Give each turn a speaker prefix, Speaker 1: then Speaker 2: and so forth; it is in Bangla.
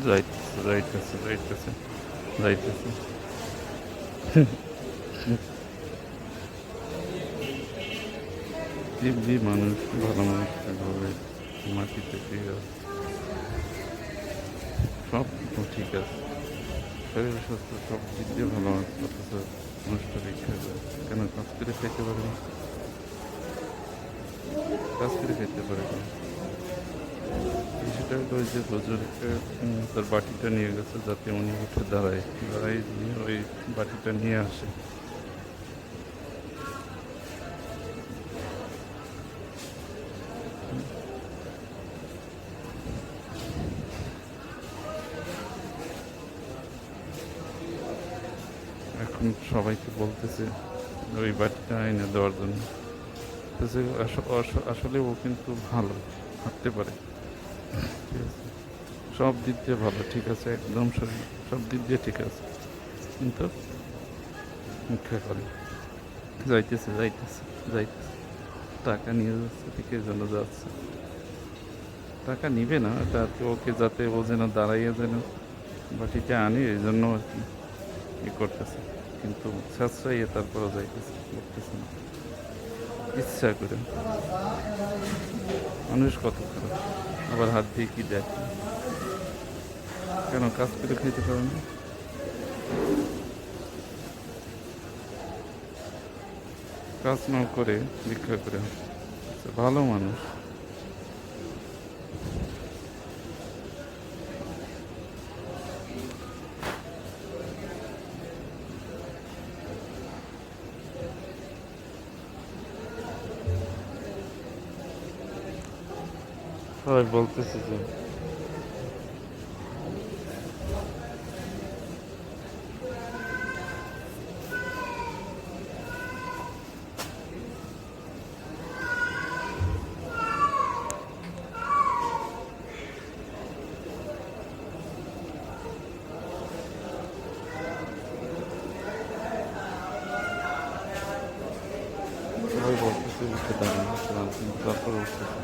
Speaker 1: যাইতেছে যাইতেছে যাইতেছে যাইতেছে। জীব মানুষ ভালো মানুষ থাকবে মাটিতে, ঠিক আছে, সব ঠিক আছে, শরীর সুস্থ সব দিক দিয়ে ভালো আছে, অথচ মানুষটা ভিক্ষা করে কেন? কাজ করে খাইতে পারে না? কাজ করে খাইতে পারে কেন? সেটা হলো ওই যে হুজুরকে তার বাটিটা নিয়ে গেছে যাতে উনি উঠে দাঁড়ায়, দাঁড়াই নিয়ে ওই বাটিটা নিয়ে আসে। এখন সবাইকে বলতেছে ওই বাটিটা এনে দেওয়ার জন্য। বলতেছে আসলে ও কিন্তু ভালো, হাঁটতে পারে, ঠিক আছে, সব দিক দিয়ে ভালো, ঠিক আছে, একদম শরীর সব দিক দিয়ে ঠিক আছে, কিন্তু ভিক্ষা করে। যাইতেছে যাইতেছে যাইতেছে, টাকা নিয়ে যাচ্ছে, ঠিক এই জন্য যাচ্ছে। টাকা নিবে না, এটা আর কি, ওকে যাতে ও যেন দাঁড়াইয়ে যেন বাটিটা আনি এই জন্য আর কি ই করতেছে, কিন্তু সাশ্রয়ী তারপরও যাইতেছে, করতেছে না ইচ্ছা করে। মানুষ কত খারাপ, আবার হাত দিয়ে কি দেয়, কেন কাজ করে খাইতে পারে না? কাজ না করে ভিক্ষা করে, আচ্ছা, ভালো মানুষ। সবাই বলতেছে যে সবাই বলতেছে উঠে দাঁড়ানো, তারপর উঠতেছে।